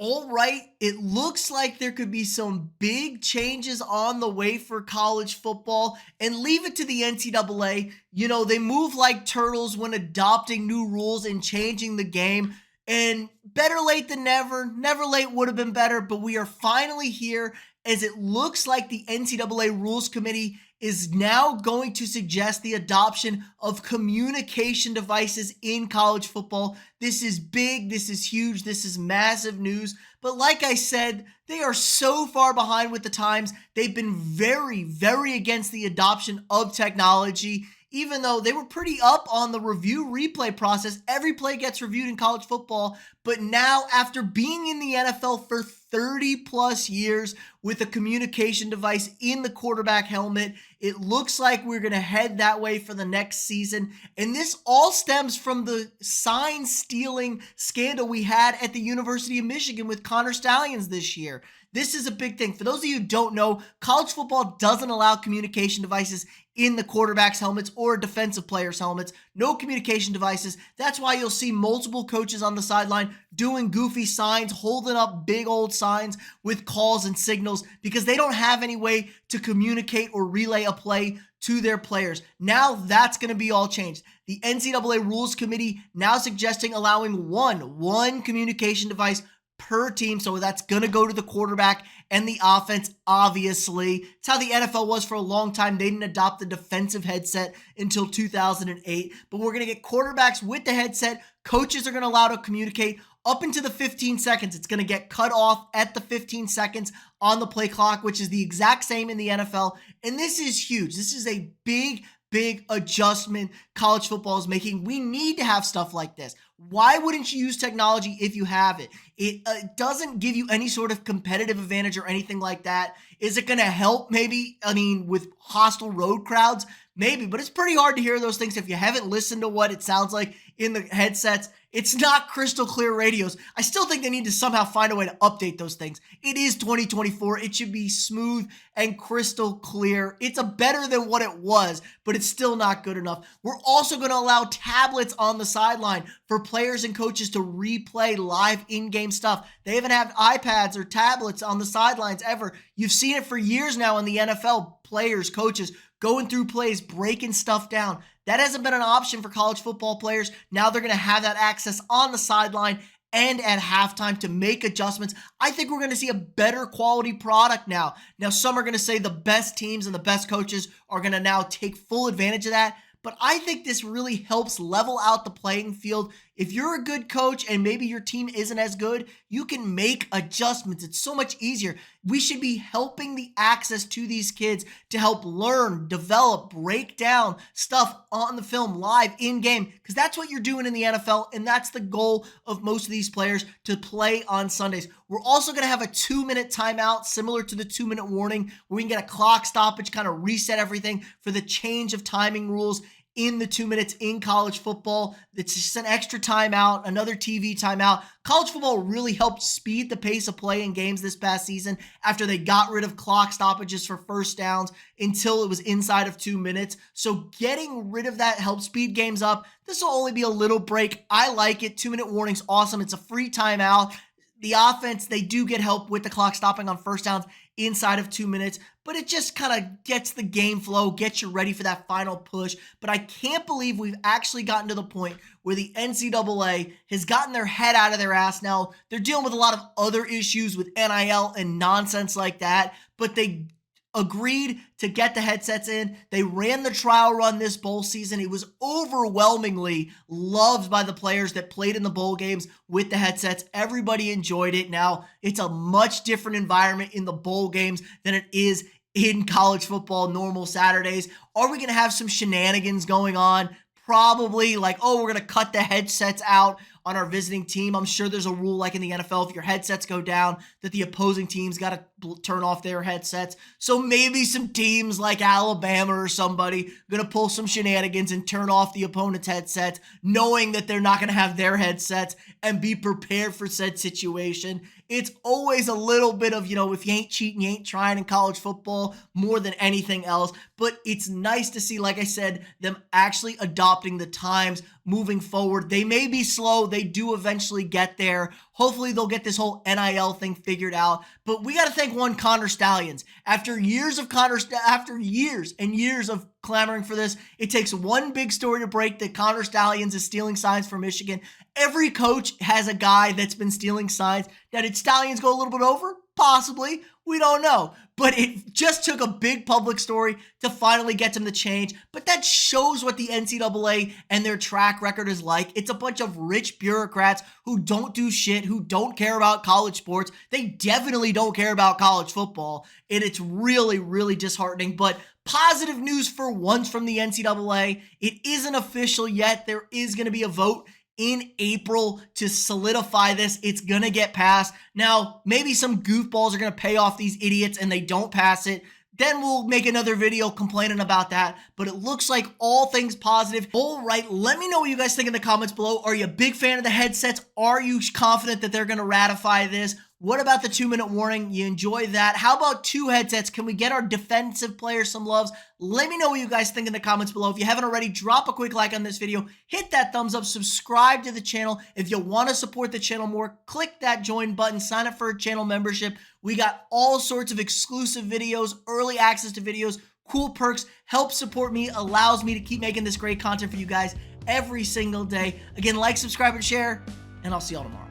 All right, it looks like there could be some big changes on the way for college football, and leave it to the NCAA. They move like turtles when adopting new rules and changing the game. And better late than never. Never late would have been better, but we are finally here as it looks like the NCAA Rules Committee is now going to suggest the adoption of communication devices in college football. This is big, this is huge, this is massive news. But like I said, they are so far behind with the times. They've been very, very against the adoption of technology, even though they were pretty up on the review replay process. Every play gets reviewed in college football. But now, after being in the NFL for 30 plus years with a communication device in the quarterback helmet, it looks like we're going to head that way for the next season. And this all stems from the sign stealing scandal we had at the University of Michigan with Connor Stallions this year. This is a big thing. For those of you who don't know, college football doesn't allow communication devices in the quarterback's helmets or defensive players' helmets. No communication devices. That's why you'll see multiple coaches on the sideline doing goofy signs, holding up big old signs with calls and signals, because they don't have any way to communicate or relay a play to their players. Now that's going to be all changed. The NCAA Rules Committee now suggesting allowing one communication device per team. So that's going to go to the quarterback and the offense, obviously. It's how the NFL was for a long time. They didn't adopt the defensive headset until 2008. But we're going to get quarterbacks with the headset. Coaches are going to allow to communicate up into the 15 seconds. It's going to get cut off at the 15 seconds on the play clock, which is the exact same in the NFL. And this is huge. This is a big adjustment college football is making. We need to have stuff like this. Why wouldn't you use technology if you have it? It doesn't give you any sort of competitive advantage or anything like that. Is it going to help? Maybe. With hostile road crowds, maybe, but it's pretty hard to hear those things if you haven't listened to what it sounds like in the headsets. It's not crystal clear radios. I still think they need to somehow find a way to update those things. It is 2024. It should be smooth and crystal clear. It's a better than what it was, but it's still not good enough. We're also going to allow tablets on the sideline for players and coaches to replay live in-game stuff. They haven't had iPads or tablets on the sidelines ever. You've seen it for years now in the NFL. Players, coaches going through plays, breaking stuff down. That hasn't been an option for college football players. Now they're going to have that access on the sideline and at halftime to make adjustments. I think we're going to see a better quality product now. Now, some are going to say the best teams and the best coaches are going to now take full advantage of that. But I think this really helps level out the playing field. If you're a good coach and maybe your team isn't as good, you can make adjustments. It's so much easier. We should be helping the access to these kids to help learn, develop, break down stuff on the film live in game, because that's what you're doing in the NFL, and that's the goal of most of these players, to play on Sundays. We're also going to have a 2-minute timeout similar to the 2-minute warning, where we can get a clock stoppage, kind of reset everything for the change of timing rules in the 2 minutes in college football. It's just an extra timeout, another TV timeout. College football really helped speed the pace of play in games this past season after they got rid of clock stoppages for first downs until it was inside of 2 minutes. So getting rid of that helped speed games up. This will only be a little break. I like it. 2-minute warning's awesome. It's a free timeout. The offense, they do get help with the clock stopping on first downs inside of 2 minutes, but it just kind of gets the game flow, gets you ready for that final push. But I can't believe we've actually gotten to the point where the NCAA has gotten their head out of their ass. Now, they're dealing with a lot of other issues with NIL and nonsense like that, but they agreed to get the headsets in. They ran the trial run this bowl season. It was overwhelmingly loved by the players that played in the bowl games with the headsets. Everybody enjoyed it. Now, it's a much different environment in the bowl games than it is in college football normal Saturdays. Are we going to have some shenanigans going on? Probably, like, oh, we're going to cut the headsets out on our visiting team. I'm sure there's a rule like in the NFL, if your headsets go down, that the opposing team's got to turn off their headsets. So maybe some teams like Alabama or somebody going to pull some shenanigans and turn off the opponent's headsets, knowing that they're not going to have their headsets, and be prepared for said situation. It's always a little bit of, if you ain't cheating, you ain't trying in college football more than anything else. But it's nice to see, like I said, them actually adopting the times moving forward. They may be slow. They do eventually get there. Hopefully they'll get this whole NIL thing figured out. But we got to thank one Connor Stallions. After years and years of clamoring for this, it takes one big story to break that Connor Stallions is stealing signs from Michigan. Every coach has a guy that's been stealing signs. Now, did Stallions go a little bit over? Possibly. We don't know. But it just took a big public story to finally get them to change. But that shows what the NCAA and their track record is like. It's a bunch of rich bureaucrats who don't do shit, who don't care about college sports. They definitely don't care about college football. And it's really, really disheartening. But positive news for once from the NCAA. It isn't official yet. There is going to be a vote in April to solidify this. It's going to get passed. Now, maybe some goofballs are going to pay off these idiots and they don't pass it. Then we'll make another video complaining about that. But it looks like all things positive. All right, let me know what you guys think in the comments below. Are you a big fan of the headsets? Are you confident that they're going to ratify this? What about the 2-minute warning? You enjoy that? How about 2 headsets? Can we get our defensive players some loves? Let me know what you guys think in the comments below. If you haven't already, drop a quick like on this video. Hit that thumbs up. Subscribe to the channel. If you want to support the channel more, click that join button. Sign up for a channel membership. We got all sorts of exclusive videos, early access to videos, cool perks. Help support me, allows me to keep making this great content for you guys every single day. Again, like, subscribe, and share, and I'll see y'all tomorrow.